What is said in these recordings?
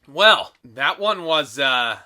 Well, that one was, wow.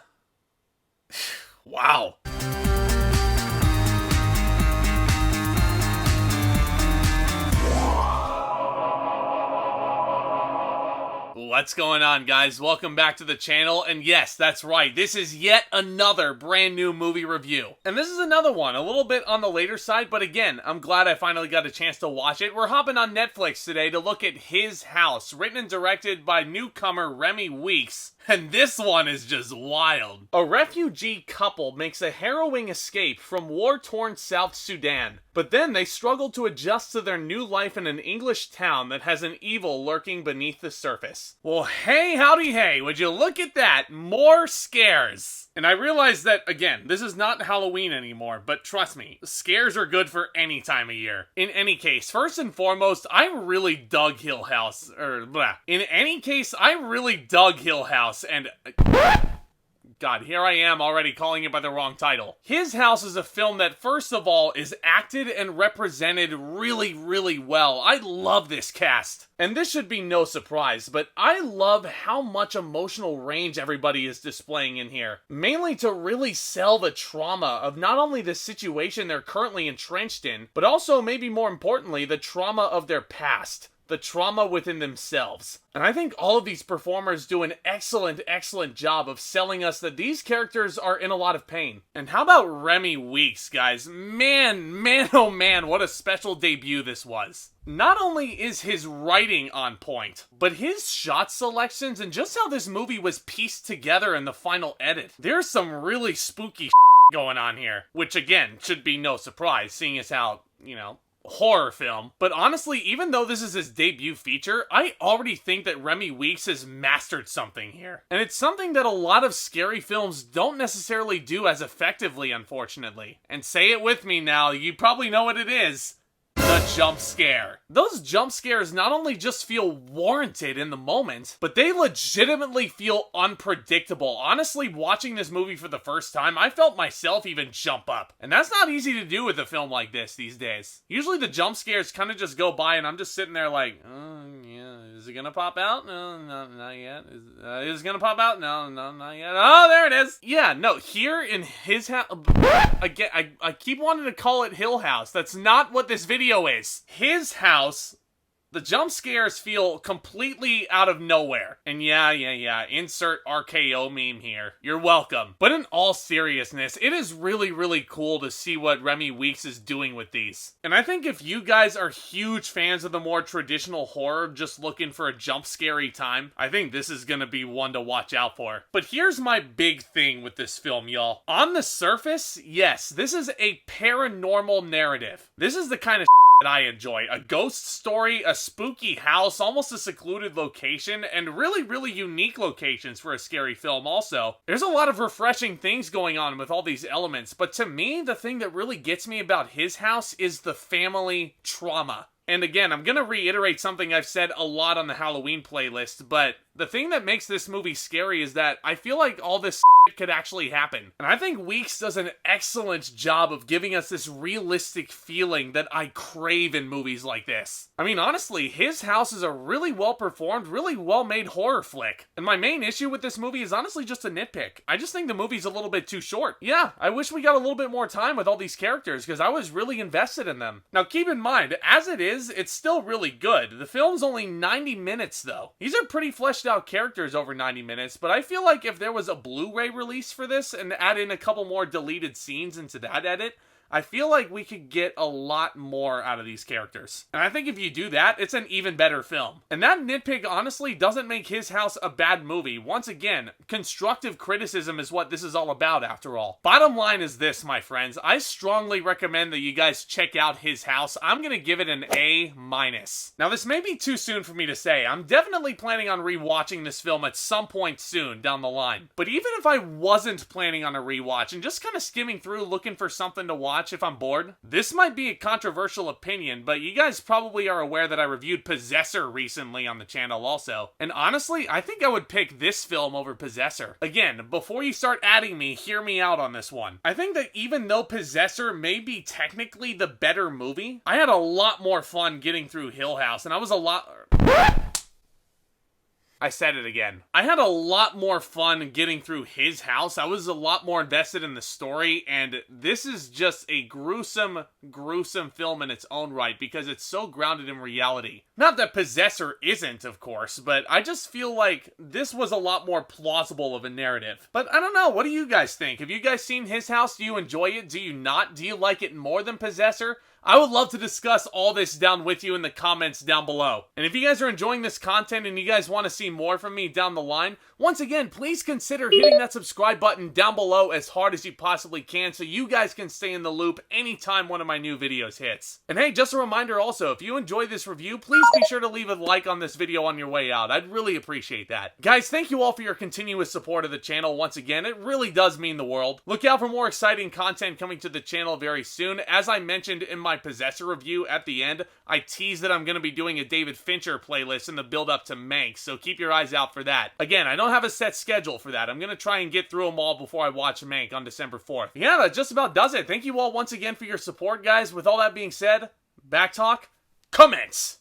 What's going on, guys? Welcome back to the channel, and yes, that's right, this is yet another brand new movie review. And this is another one, a little bit on the later side, but again, I'm glad I finally got a chance to watch it. We're hopping on Netflix today to look at His House, written and directed by newcomer Remi Weeks. And this one is just wild. A refugee couple makes a harrowing escape from war-torn South Sudan, but then they struggle to adjust to their new life in an English town that has an evil lurking beneath the surface. Well, hey, howdy, hey, would you look at that? More scares. And I realize that, again, this is not Halloween anymore, but trust me, scares are good for any time of year. In any case, first and foremost, I really dug Hill House, In any case, I really dug Hill House, and God, here I am already calling it by the wrong title. His House is a film that, first of all, is acted and represented really, really well. I love this cast. And this should be no surprise, but I love how much emotional range everybody is displaying in here. Mainly to really sell the trauma of not only the situation they're currently entrenched in, but also, maybe more importantly, the trauma of their past. The trauma within themselves. And I think all of these performers do an excellent, excellent job of selling us that these characters are in a lot of pain. And how about Remi Weeks, guys? Man, oh man, what a special debut this was. Not only is his writing on point, but his shot selections and just how this movie was pieced together in the final edit. There's some really spooky going on here, which again, should be no surprise, seeing as how, horror film. But honestly, even though this is his debut feature, I already think that Remi Weeks has mastered something here. And it's something that a lot of scary films don't necessarily do as effectively, unfortunately. And say it with me now, you probably know what it is. The jump scare. Those jump scares not only just feel warranted in the moment, but they legitimately feel unpredictable. Honestly, watching this movie for the first time, I felt myself even jump up. And that's not easy to do with a film like this these days. Usually the jump scares kind of just go by and I'm just sitting there like, oh yeah, is it gonna pop out? No, not yet. Is it gonna pop out? No, not yet. Oh, there it is. Yeah, no, here in His House, again, I keep wanting to call it Hill House. That's not what this video is. His House, the jump scares feel completely out of nowhere. And yeah, insert RKO meme here. You're welcome. But in all seriousness, it is really, really cool to see what Remi Weeks is doing with these. And I think if you guys are huge fans of the more traditional horror, just looking for a jump scary time, I think this is gonna be one to watch out for. But here's my big thing with this film, y'all. On the surface, yes, this is a paranormal narrative. This is the kind of that I enjoy. A ghost story, a spooky house, almost a secluded location, and really, really unique locations for a scary film also. There's a lot of refreshing things going on with all these elements, but to me, the thing that really gets me about His House is the family trauma. And again, I'm gonna reiterate something I've said a lot on the Halloween playlist, but the thing that makes this movie scary is that I feel like all this could actually happen. And I think Weeks does an excellent job of giving us this realistic feeling that I crave in movies like this. I mean, honestly, His House is a really well-performed, really well-made horror flick. And my main issue with this movie is honestly just a nitpick. I just think the movie's a little bit too short. Yeah, I wish we got a little bit more time with all these characters because I was really invested in them. Now, keep in mind, as it is, it's still really good. The film's only 90 minutes, though. These are pretty fleshed out characters over 90 minutes, but I feel like if there was a Blu-ray release for this and add in a couple more deleted scenes into that edit, I feel like we could get a lot more out of these characters. And I think if you do that, it's an even better film. And that nitpick honestly doesn't make His House a bad movie. Once again, constructive criticism is what this is all about after all. Bottom line is this, my friends. I strongly recommend that you guys check out His House. I'm gonna give it an A-. Now this may be too soon for me to say. I'm definitely planning on rewatching this film at some point soon down the line. But even if I wasn't planning on a rewatch and just kind of skimming through looking for something to watch if I'm bored. This might be a controversial opinion, but you guys probably are aware that I reviewed Possessor recently on the channel also. And honestly, I think I would pick this film over Possessor. Again, before you start adding me, hear me out on this one. I think that even though Possessor may be technically the better movie, I had a lot more fun getting through Hill House, and I was a lot... I said it again. I had a lot more fun getting through his house. I was a lot more invested in the story, and this is just a gruesome, gruesome film in its own right because it's so grounded in reality. Not that Possessor isn't, of course, but I just feel like this was a lot more plausible of a narrative. But I don't know, what do you guys think? Have you guys seen his house? Do you enjoy it? Do you not? Do you like it more than Possessor? I would love to discuss all this down with you in the comments down below. And if you guys are enjoying this content and you guys want to see more from me down the line, once again, please consider hitting that subscribe button down below as hard as you possibly can so you guys can stay in the loop anytime one of my new videos hits. And hey, just a reminder also, if you enjoyed this review, please be sure to leave a like on this video on your way out. I'd really appreciate that. Guys, thank you all for your continuous support of the channel once again. It really does mean the world. Look out for more exciting content coming to the channel very soon. As I mentioned in my Possessor review at the end, I teased that I'm going to be doing a David Fincher playlist in the build up to Mank, so keep your eyes out for that. Again, I don't have a set schedule for that. I'm going to try and get through them all before I watch Mank on December 4th. Yeah, that just about does it. Thank you all once again for your support, guys. With all that being said, back talk, commence!